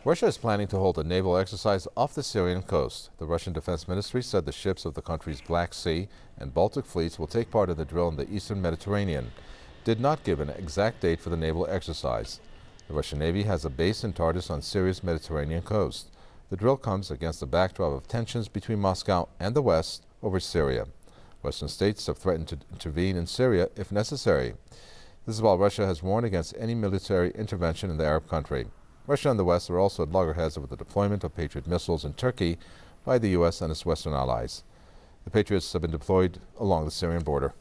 Russia is planning to hold a naval exercise off the Syrian coast. The Russian Defense Ministry said the ships of the country's Black Sea and Baltic fleets will take part in the drill in the eastern Mediterranean. Did not give an exact date for the naval exercise. The Russian Navy has a base in Tartus on Syria's Mediterranean coast. The drill comes against the backdrop of tensions between Moscow and the West over Syria. Western states have threatened to intervene in Syria if necessary. This is while Russia has warned against any military intervention in the Arab country. Russia and the West are also at loggerheads over the deployment of Patriot missiles in Turkey by the U.S. and its Western allies. The Patriots have been deployed along the Syrian border.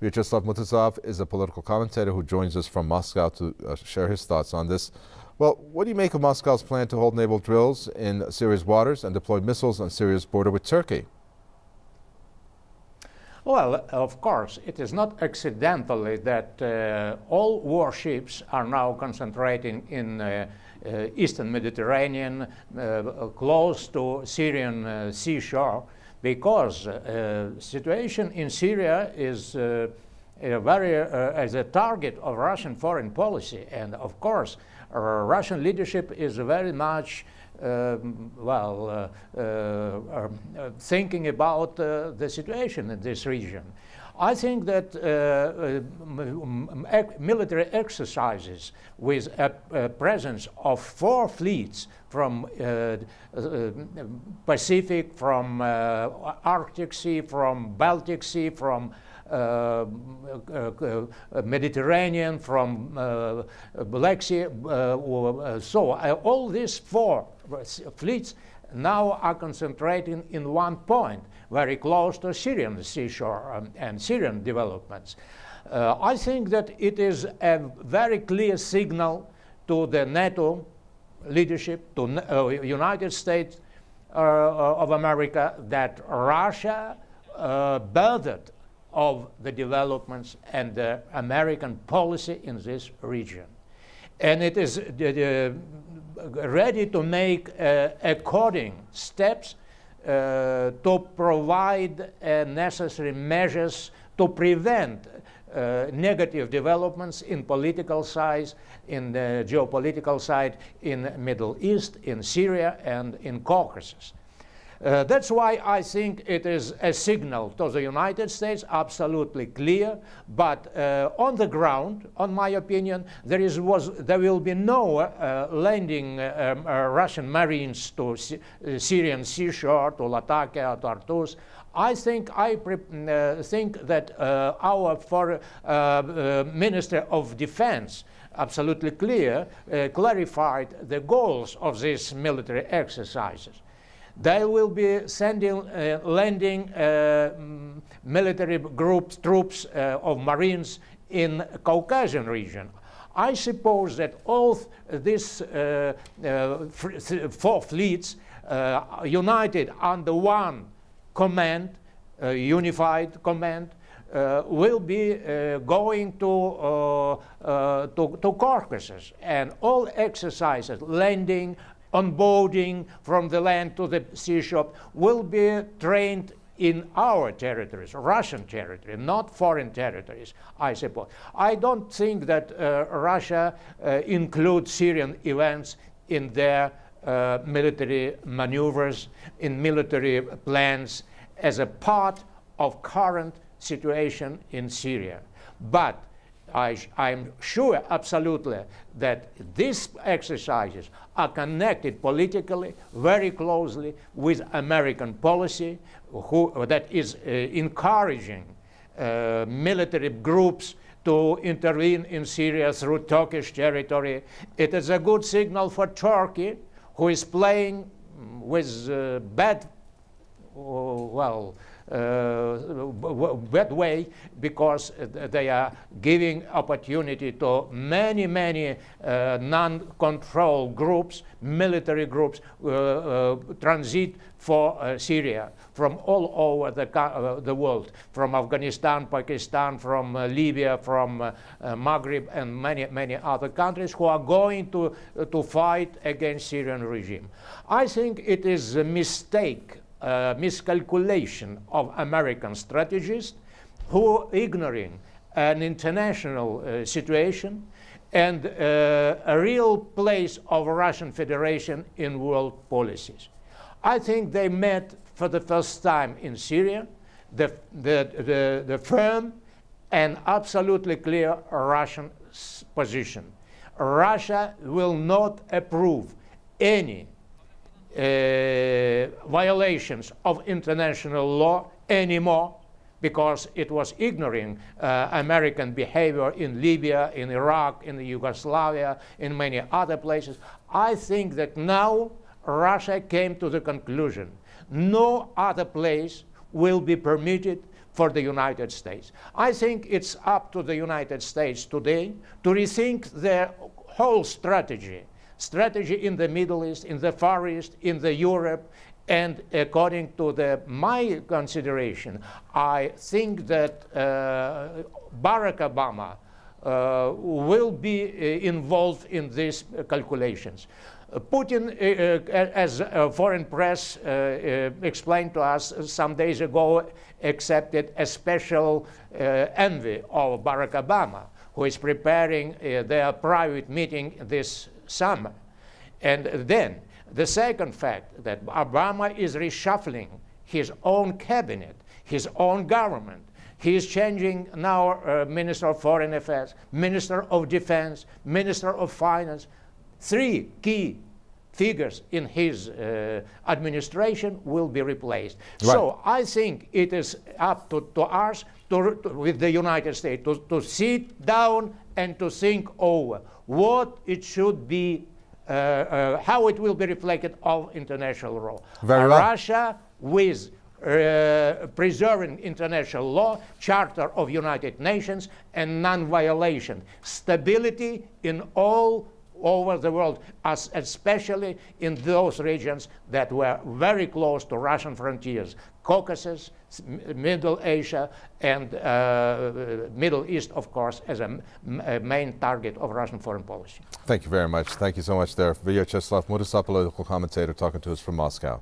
Vyacheslav Mutazov is a political commentator who joins us from Moscow to share his thoughts on this. Well, what do you make of Moscow's plan to hold naval drills in Syria's waters and deploy missiles on Syria's border with Turkey? Well, of course, it is not accidentally that all warships are now concentrating in eastern Mediterranean, close to Syrian seashore, because situation in Syria is as a target of Russian foreign policy, and of course, Russian leadership is very much thinking about the situation in this region. I think that military exercises with a presence of 4 fleets from Pacific, from Arctic Sea, from Baltic Sea, from Mediterranean, from Black Sea, so all these 4 fleets now are concentrating in one point, very close to Syrian seashore and Syrian developments. I think that it is a very clear signal to the NATO leadership, to United States of America, that Russia bothered of the developments and the American policy in this region. And it is ready to make according steps to provide necessary measures to prevent negative developments in political side, in the geopolitical side, in Middle East, in Syria, and in Caucasus. That's why I think it is a signal to the United States, absolutely clear, but on the ground, on my opinion, there will be no landing Russian Marines to Syrian seashore, to Latakia, Tartus. I think that our Minister of Defense absolutely clarified the goals of these military exercises. They will be landing military troops of Marines in Caucasian region. I suppose that all these 4 fleets united under one command, unified command, will be going to Caucasus, and all exercises, landing, onboarding from the land to the seashore, will be trained in our territories, Russian territory, not foreign territories, I suppose. I don't think that Russia includes Syrian events in their military maneuvers, in military plans, as a part of current situation in Syria. But I'm sure absolutely that these exercises are connected politically very closely with American policy, that is encouraging military groups to intervene in Syria through Turkish territory. It is a good signal for Turkey, who is playing with bad way, because they are giving opportunity to many non-control groups, military groups, transit for Syria from all over the world, from Afghanistan, Pakistan, from Libya, from Maghreb, and many other countries who are going to fight against Syrian regime. I think it is a mistake, miscalculation of American strategists who, ignoring an international situation, and a real place of Russian Federation in world policies. I think they met for the first time in Syria, the firm and absolutely clear Russian position. Russia will not approve any violations of international law anymore, because it was ignoring American behavior in Libya, in Iraq, in Yugoslavia, in many other places. I think that now Russia came to the conclusion no other place will be permitted for the United States. I think it's up to the United States today to rethink their whole strategy in the Middle East, in the Far East, in the Europe, and according to my consideration, I think that Barack Obama will be involved in these calculations. Putin, as foreign press explained to us some days ago, accepted a special envy of Barack Obama, who is preparing their private meeting this summer. And then the second fact, that Obama is reshuffling his own cabinet, his own government. He is changing now Minister of Foreign Affairs, Minister of Defense, Minister of Finance. Three key figures in his administration will be replaced. Right. So I think it is up to us, with the United States, to sit down and to think over what it should be, how it will be reflected of international law. Very well. Russia with preserving international law, Charter of United Nations, and non-violation. Stability in all over the world, especially in those regions that were very close to Russian frontiers, Caucasus, Middle Asia, and Middle East, of course, as a main target of Russian foreign policy. Thank you very much. Thank you so much there. Vyacheslav Mudasa, political commentator, talking to us from Moscow.